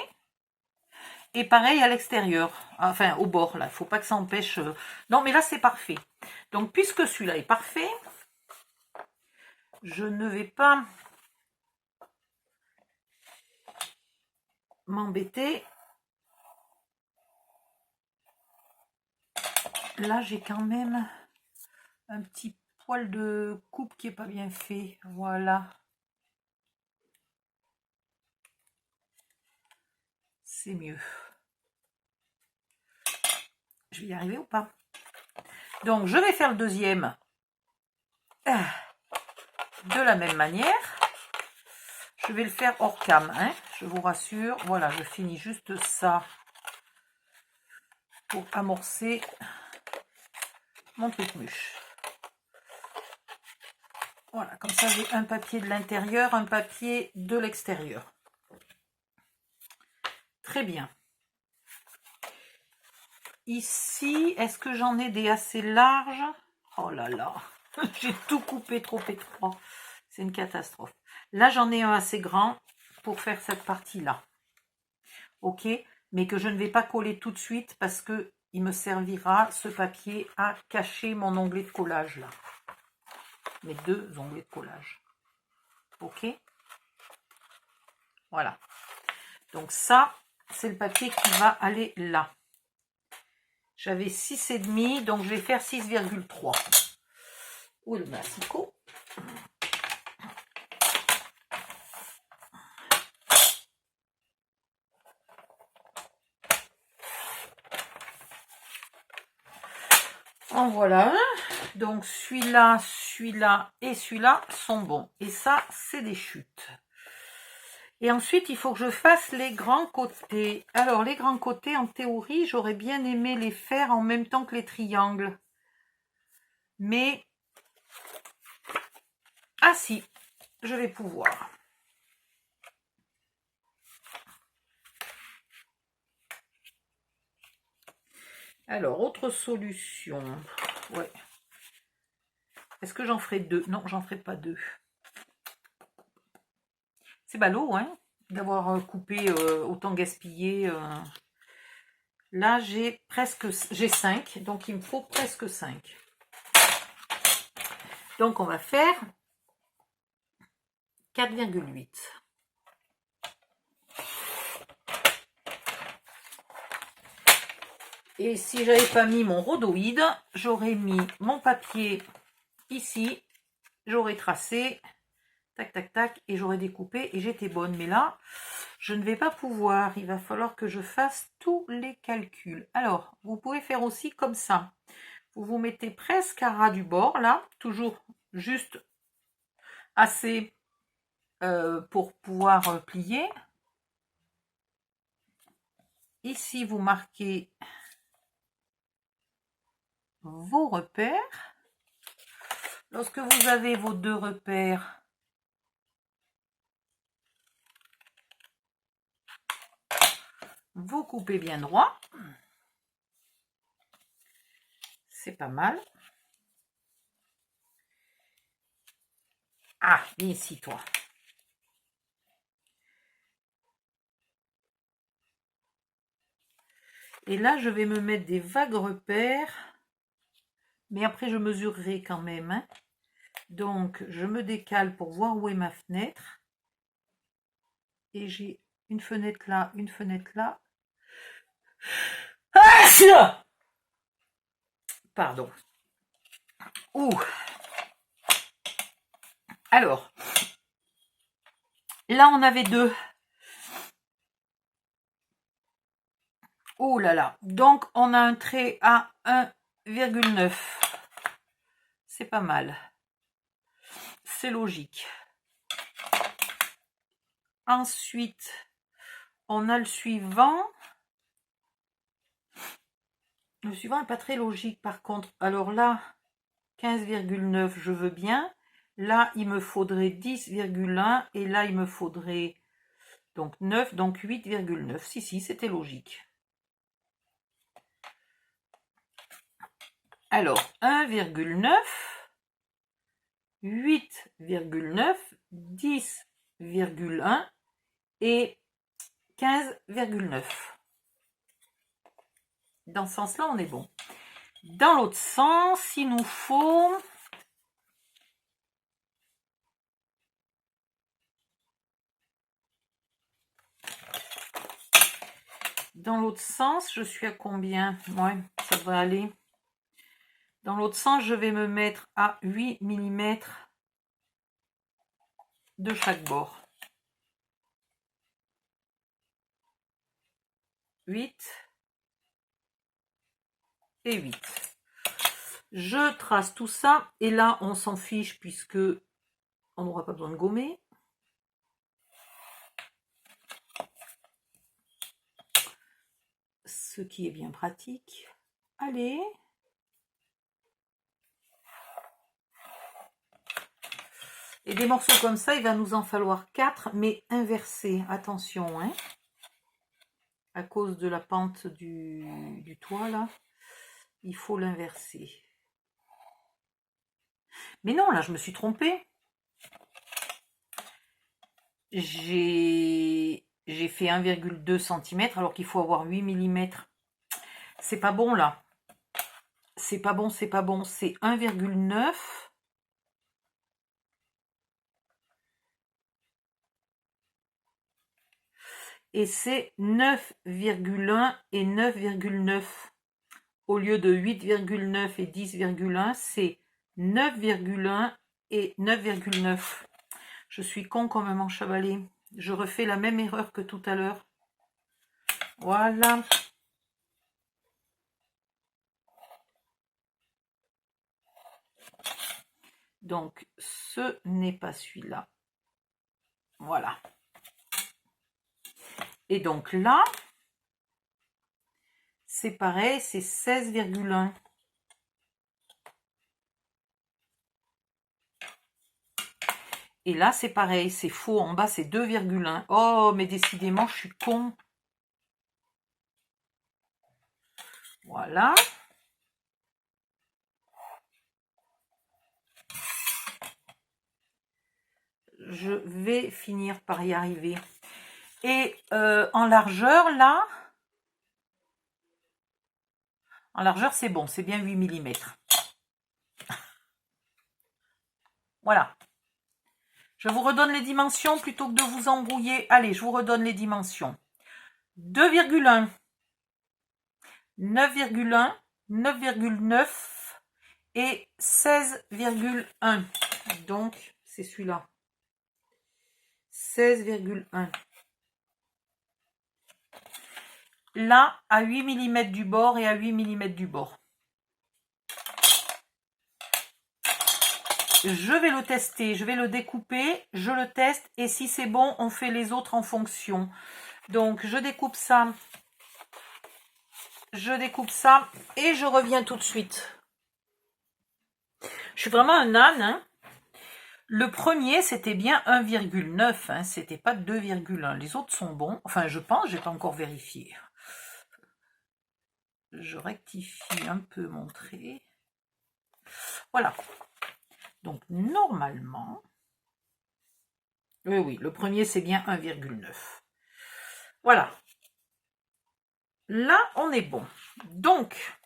Et pareil à l'extérieur, enfin au bord là, il ne faut pas que ça empêche... Non mais là c'est parfait. Donc puisque celui-là est parfait, je ne vais pas m'embêter. Là j'ai quand même un petit poil de coupe qui n'est pas bien fait. Voilà. C'est mieux. Je vais y arriver ou pas? Donc je vais faire le deuxième de la même manière. Je vais le faire hors cam, hein, je vous rassure. Voilà, je finis juste ça pour amorcer mon truc-mûche. Voilà, comme ça j'ai un papier de l'intérieur, un papier de l'extérieur. Très bien. Ici, est-ce que j'en ai des assez larges? Oh là là, j'ai tout coupé trop étroit. C'est une catastrophe. Là, j'en ai un assez grand pour faire cette partie-là. Ok, mais que je ne vais pas coller tout de suite parce que il me servira, ce papier, à cacher mon onglet de collage là. Mes 2 onglets de collage. Ok. Voilà. Donc ça, c'est le papier qui va aller là. J'avais 6,5, donc je vais faire 6,3. Où est le massicot? En voilà un. Donc celui-là, celui-là et celui-là sont bons. Et ça, c'est des chutes. Et ensuite, il faut que je fasse les grands côtés. Alors, les grands côtés, en théorie, j'aurais bien aimé les faire en même temps que les triangles. Mais... Ah si, je vais pouvoir. Alors, autre solution. Ouais. Est-ce que j'en ferai 2? Non, j'en ferai pas 2. C'est ballot, hein, d'avoir coupé autant gaspillé. Là, j'ai 5, donc il me faut presque 5. Donc, on va faire 4,8. Et si j'avais pas mis mon rhodoïde, j'aurais mis mon papier ici, j'aurais tracé, tac, tac, tac, et j'aurais découpé et j'étais bonne. Mais là, je ne vais pas pouvoir. Il va falloir que je fasse tous les calculs. Alors, vous pouvez faire aussi comme ça. Vous vous mettez presque à ras du bord, là, toujours juste assez pour pouvoir plier. ici, vous marquez vos repères. Lorsque vous avez vos 2 repères, vous coupez bien droit. C'est pas mal. Ah, viens ici, toi. Et là, je vais me mettre des vagues repères. Mais après, je mesurerai quand même. Hein. Donc, je me décale pour voir où est ma fenêtre. Et j'ai une fenêtre là, une fenêtre là. Ah, pardon. Ouh. Alors, là, on avait 2. Oh là là. Donc, on a un trait à 1,9. C'est pas mal. C'est logique. Ensuite, on a le suivant. Le suivant n'est pas très logique par contre. Alors là, 15,9, je veux bien. Là, il me faudrait 10,1 et là, il me faudrait donc 9, donc 8,9. Si, c'était logique. Alors, 1,9, 8,9, 10,1 et 15,9. Dans ce sens-là, on est bon. Dans l'autre sens, il nous faut... Dans l'autre sens, je suis à combien? Ouais, ça devrait aller. Dans l'autre sens, je vais me mettre à 8 mm de chaque bord. 8 et 8. Je trace tout ça et là, on s'en fiche puisque on n'aura pas besoin de gommer. Ce qui est bien pratique. Allez. Et des morceaux comme ça, il va nous en falloir 4, mais inversés. Attention, hein. À cause de la pente du toit, là, il faut l'inverser. Mais non, là, je me suis trompée. J'ai fait 1,2 cm alors qu'il faut avoir 8 mm. C'est pas bon, là. C'est pas bon, c'est pas bon. C'est 1,9. Et c'est 9,1 et 9,9. Au lieu de 8,9 et 10,1, c'est 9,1 et 9,9. Je suis con comme un manche à balai. Je refais la même erreur que tout à l'heure. Voilà. Donc, ce n'est pas celui-là. Voilà. Et donc là, c'est pareil, c'est 16,1. Et là, c'est pareil, c'est faux. En bas, c'est 2,1. Oh, mais décidément, je suis con. Voilà. Je vais finir par y arriver. Et en largeur, là, en largeur, c'est bon, c'est bien 8 mm. Voilà. Je vous redonne les dimensions plutôt que de vous embrouiller. Allez, je vous redonne les dimensions. 2,1, 9,1, 9,9 et 16,1. Donc, c'est celui-là. 16,1. Là, à 8 mm du bord et à 8 mm du bord. Je vais le tester, je vais le découper, je le teste et si c'est bon, on fait les autres en fonction. Donc, je découpe ça je découpe ça et je reviens tout de suite. Je suis vraiment un âne, hein. Le premier, c'était bien 1,9, hein, c'était pas 2,1. Les autres sont bons. Enfin, je pense, j'ai pas encore vérifié. Je rectifie un peu mon trait. Voilà. Donc, normalement... Oui, le premier, c'est bien 1,9. Voilà. Là, on est bon. Donc,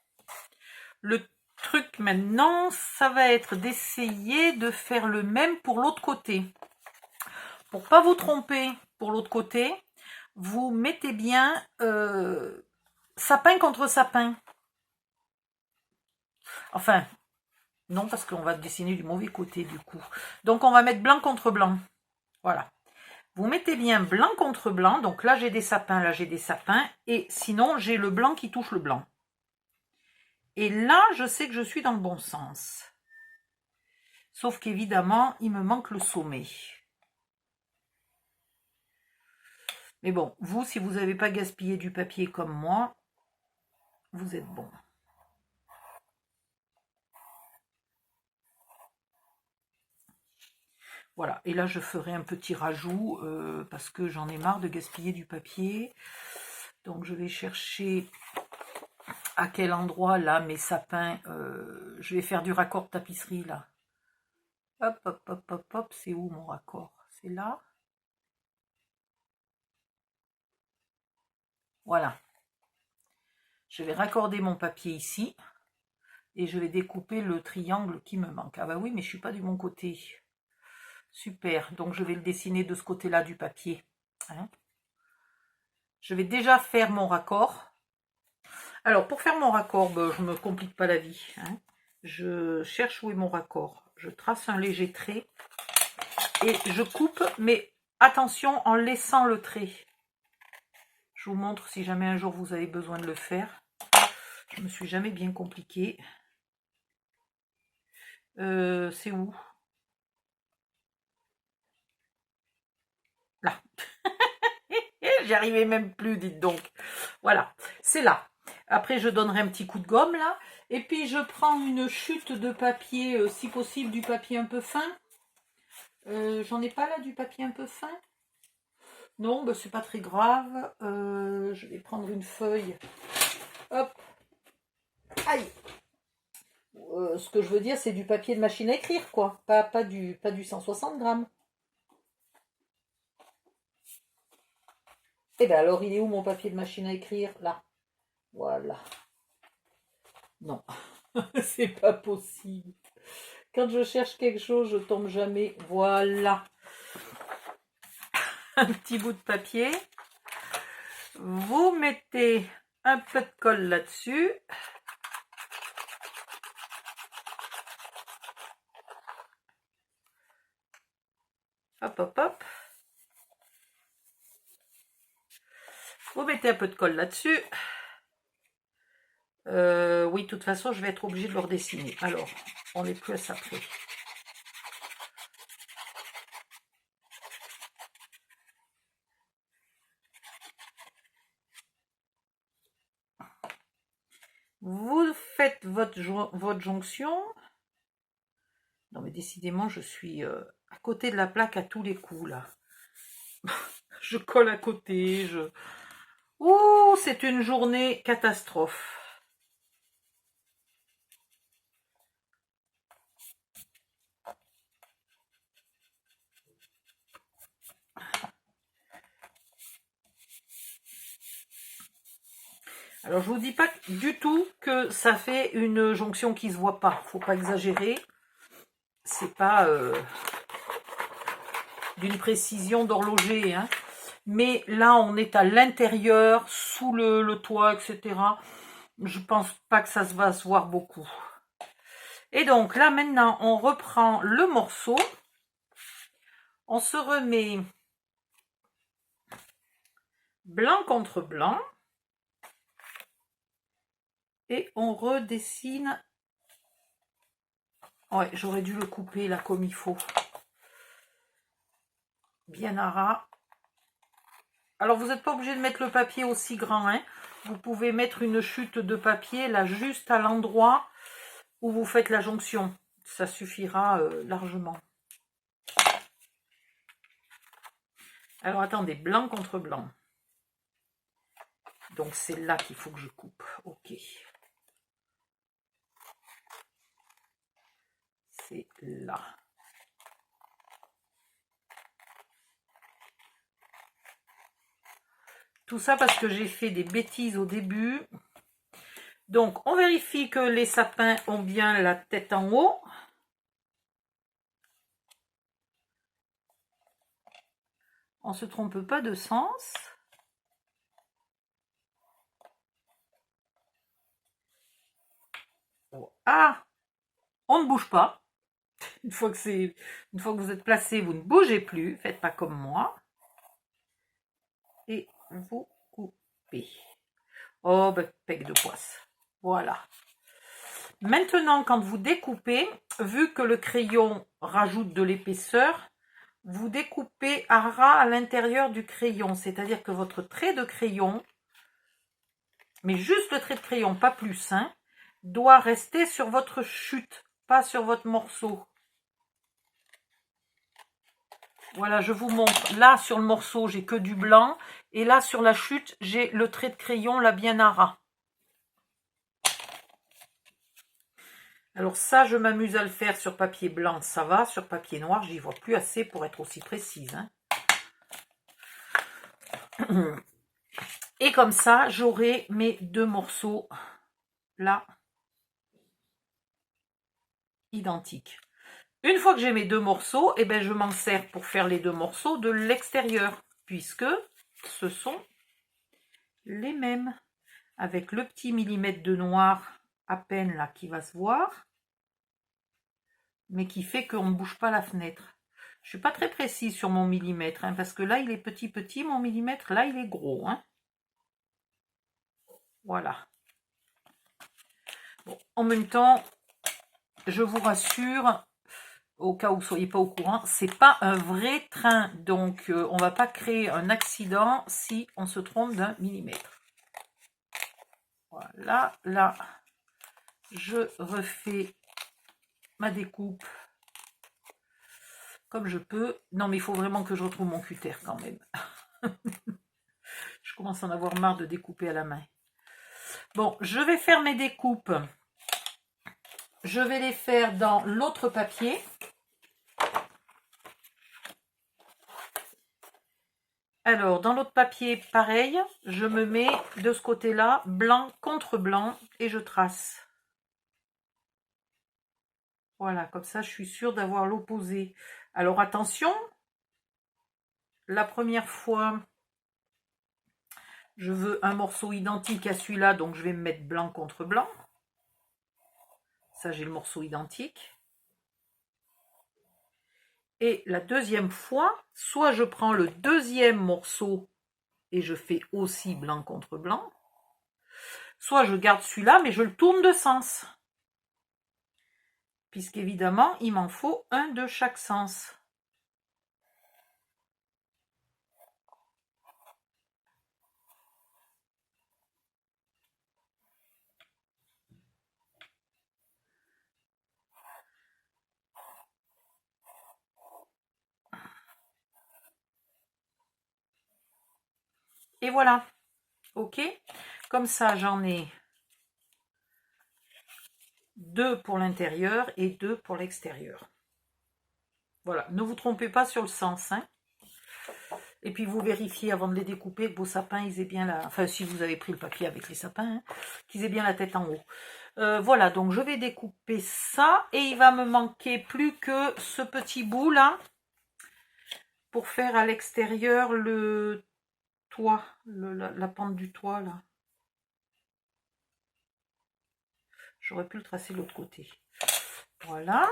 le truc maintenant, ça va être d'essayer de faire le même pour l'autre côté. Pour pas vous tromper pour l'autre côté, vous mettez bien sapin contre sapin. Enfin, non, parce qu'on va dessiner du mauvais côté du coup. Donc on va mettre blanc contre blanc. Voilà. Vous mettez bien blanc contre blanc. Donc là j'ai des sapins, là j'ai des sapins. Et sinon j'ai le blanc qui touche le blanc. Et là je sais que je suis dans le bon sens. Sauf qu'évidemment il me manque le sommet. Mais bon, vous, si vous n'avez pas gaspillé du papier comme moi, vous êtes bon. Voilà, et là je ferai un petit rajout parce que j'en ai marre de gaspiller du papier. Donc je vais chercher à quel endroit là mes sapins, je vais faire du raccord de tapisserie là. Hop, hop, hop, hop, hop, c'est où mon raccord? C'est là. Voilà. Je vais raccorder mon papier ici et je vais découper le triangle qui me manque. Ah bah oui, mais je ne suis pas du bon côté. Super, donc je vais le dessiner de ce côté-là du papier. Hein. Je vais déjà faire mon raccord. Alors, pour faire mon raccord, je ne me complique pas la vie. Hein. Je cherche où est mon raccord. Je trace un léger trait et je coupe, mais attention en laissant le trait. Je vous montre si jamais un jour vous avez besoin de le faire. Je ne me suis jamais bien compliquée. C'est où? Là. J'y arrivais même plus, dites donc. Voilà, c'est là. Après, je donnerai un petit coup de gomme, là. Et puis, je prends une chute de papier, si possible, du papier un peu fin. J'en ai pas, là, du papier un peu fin? Non, c'est pas très grave. Je vais prendre une feuille. Hop. Aïe. Ce que je veux dire, c'est du papier de machine à écrire, quoi. Pas du 160 grammes. Eh bien, alors, il est où mon papier de machine à écrire? Là. Voilà. Non, c'est pas possible. Quand je cherche quelque chose, je tombe jamais. Voilà. Un petit bout de papier. Vous mettez un peu de colle là-dessus. Hop, hop, hop. Vous mettez un peu de colle là-dessus. Oui, de toute façon, je vais être obligée de le redessiner. Alors, on n'est plus à ça près. Vous faites votre jonction. Non, mais décidément, je suis à côté de la plaque à tous les coups, là. Je colle à côté, Ouh, c'est une journée catastrophe. Alors, je vous dis pas du tout que ça fait une jonction qui se voit pas. Faut pas exagérer. C'est pas d'une précision d'horloger, hein. Mais là, on est à l'intérieur, sous le toit, etc. Je pense pas que ça va se voir beaucoup. Et donc, là, maintenant, on reprend le morceau. On se remet blanc contre blanc. Et on redessine. Ouais, j'aurais dû le couper là comme il faut. Bien à ras. Alors, vous n'êtes pas obligé de mettre le papier aussi grand, hein. vous pouvez mettre une chute de papier là juste à l'endroit où vous faites la jonction. Ça suffira largement. Alors attendez, blanc contre blanc. Donc c'est là qu'il faut que je coupe. Ok. C'est là. Tout ça parce que j'ai fait des bêtises au début. Donc on vérifie que les sapins ont bien la tête en haut. On ne se trompe pas de sens. Ah, on ne bouge pas. Une fois que vous êtes placé, vous ne bougez plus. Faites pas comme moi. Et vous coupez. Oh, ben, pec de poisse. Voilà. Maintenant, quand vous découpez, vu que le crayon rajoute de l'épaisseur, vous découpez à ras à l'intérieur du crayon. C'est-à-dire que votre trait de crayon, mais juste le trait de crayon, pas plus, hein, doit rester sur votre chute, pas sur votre morceau. Voilà, je vous montre. Là, sur le morceau, j'ai que du blanc. Et là, sur la chute, j'ai le trait de crayon, là, bien à ras. Alors ça, je m'amuse à le faire sur papier blanc, ça va. Sur papier noir, j'y vois plus assez pour être aussi précise. Hein. Et comme ça, j'aurai mes deux morceaux, là, identiques. Une fois que j'ai mes deux morceaux, eh ben, je m'en sers pour faire les deux morceaux de l'extérieur, puisque ce sont les mêmes. Avec le petit millimètre de noir à peine là qui va se voir, mais qui fait qu'on ne bouge pas la fenêtre. Je ne suis pas très précise sur mon millimètre, hein, parce que là il est petit, mon millimètre, là il est gros. Hein. Voilà. Bon, en même temps, je vous rassure, au cas où vous ne soyez pas au courant, c'est pas un vrai train, donc on ne va pas créer un accident si on se trompe d'un millimètre. Voilà, là, je refais ma découpe comme je peux. Non, mais il faut vraiment que je retrouve mon cutter quand même. Je commence à en avoir marre de découper à la main. Bon, je vais faire mes découpes. Je vais les faire dans l'autre papier. Alors, dans l'autre papier, pareil, je me mets de ce côté-là, blanc contre blanc, et je trace. Voilà, comme ça, je suis sûre d'avoir l'opposé. Alors, attention, la première fois, je veux un morceau identique à celui-là, donc je vais me mettre blanc contre blanc. Ça, j'ai le morceau identique. Et la deuxième fois, soit je prends le deuxième morceau et je fais aussi blanc contre blanc, soit je garde celui-là, mais je le tourne de sens. Puisqu'évidemment, il m'en faut un de chaque sens. Et voilà. Ok. Comme ça, j'en ai deux pour l'intérieur et deux pour l'extérieur. Voilà. Ne vous trompez pas sur le sens. Hein. Et puis vous vérifiez avant de les découper que vos sapins, ils aient bien la... Enfin, si vous avez pris le papier avec les sapins, hein, qu'ils aient bien la tête en haut. Voilà, donc je vais découper ça. Et il va me manquer plus que ce petit bout là. Pour faire à l'extérieur le toit, la pente du toit là. J'aurais pu le tracer de l'autre côté. Voilà.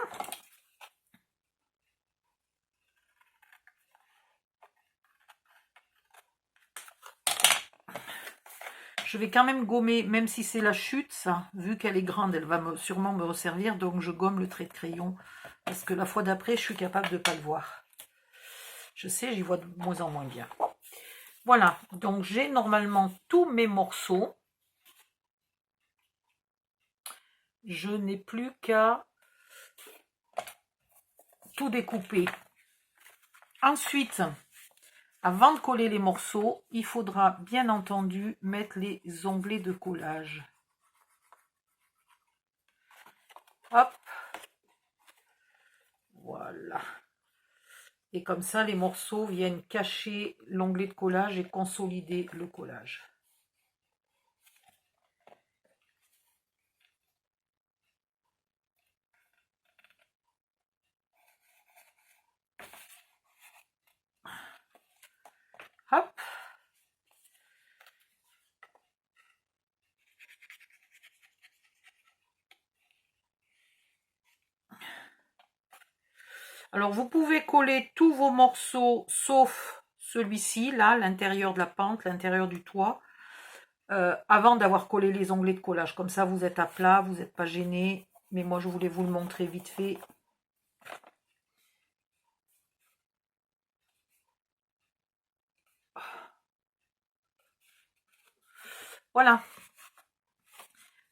Je vais quand même gommer, même si c'est la chute, ça. Vu qu'elle est grande, elle va sûrement me resservir. Donc je gomme le trait de crayon. Parce que la fois d'après, je suis capable de ne pas le voir. Je sais, j'y vois de moins en moins bien. Voilà. Donc j'ai normalement tous mes morceaux. Je n'ai plus qu'à tout découper. Ensuite, avant de coller les morceaux, il faudra bien entendu mettre les onglets de collage. Hop. Voilà. Et comme ça, les morceaux viennent cacher l'onglet de collage et consolider le collage. Hop. Alors, vous pouvez coller tous vos morceaux, sauf celui-ci, là, l'intérieur de la pente, l'intérieur du toit, avant d'avoir collé les onglets de collage. Comme ça, vous êtes à plat, vous n'êtes pas gêné. Mais moi, je voulais vous le montrer vite fait. Voilà.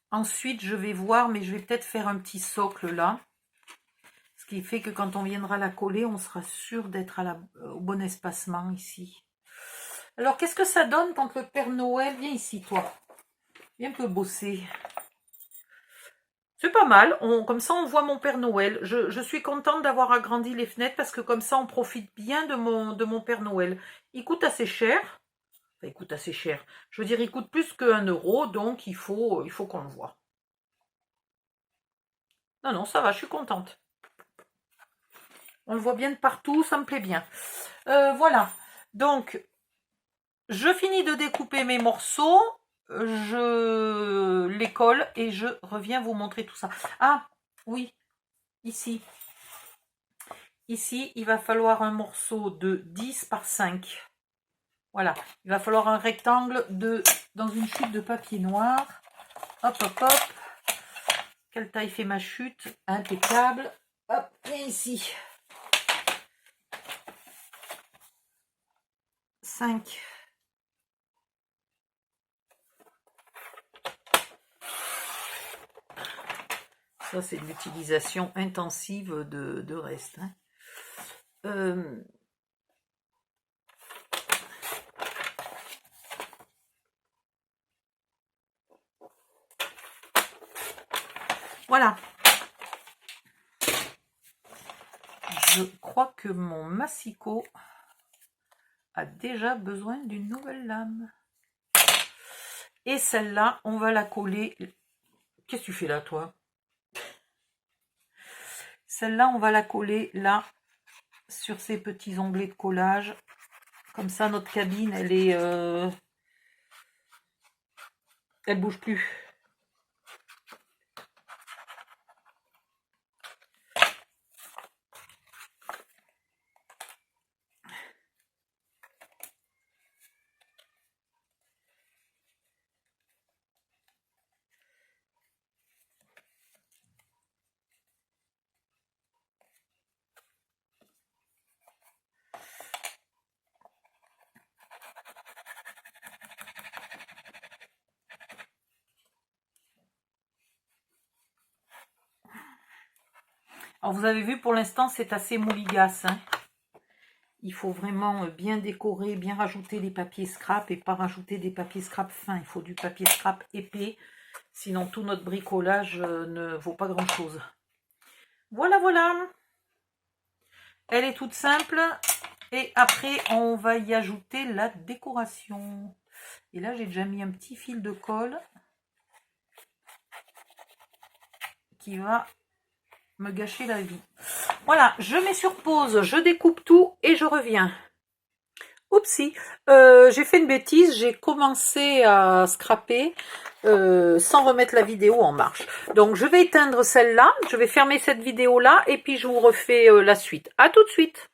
Ensuite, je vais voir, mais je vais peut-être faire un petit socle là. Ce qui fait que quand on viendra la coller, on sera sûr d'être au bon espacement ici. Alors, qu'est-ce que ça donne quand le Père Noël... Viens ici, toi. Viens un peu bosser. C'est pas mal. Comme ça, on voit mon Père Noël. Je suis contente d'avoir agrandi les fenêtres parce que comme ça, on profite bien de mon Père Noël. Il coûte assez cher. Enfin, il coûte assez cher. Je veux dire, il coûte plus que 1 euro, donc il faut qu'on le voit. Non, non, ça va, je suis contente. On le voit bien de partout, ça me plaît bien. Voilà. Donc, je finis de découper mes morceaux. Je les colle et je reviens vous montrer tout ça. Ah, oui, ici. Ici, il va falloir un morceau de 10 par 5. Voilà, il va falloir un rectangle dans une chute de papier noir. Hop, hop, hop. Quelle taille fait ma chute? Impeccable. Hop, et ici. 5. Ça, c'est de l'utilisation intensive de reste. Hein. Voilà. Je crois que mon massicot a déjà besoin d'une nouvelle lame. Et celle-là, on va la coller. Qu'est-ce que tu fais là, toi? Celle-là, on va la coller là, sur ces petits onglets de collage. Comme ça, notre cabine, elle est... elle bouge plus. Alors, vous avez vu, pour l'instant, c'est assez mouligasse. Hein. Il faut vraiment bien décorer, bien rajouter les papiers scrap et pas rajouter des papiers scrap fins. Il faut du papier scrap épais, sinon tout notre bricolage ne vaut pas grand-chose. Voilà, voilà. Elle est toute simple. Et après, on va y ajouter la décoration. Et là, j'ai déjà mis un petit fil de colle qui va me gâcher la vie. Voilà, je mets sur pause, je découpe tout et je reviens. Oupsie, j'ai fait une bêtise, j'ai commencé à scraper sans remettre la vidéo en marche. Donc je vais éteindre celle-là, je vais fermer cette vidéo-là et puis je vous refais la suite. À tout de suite.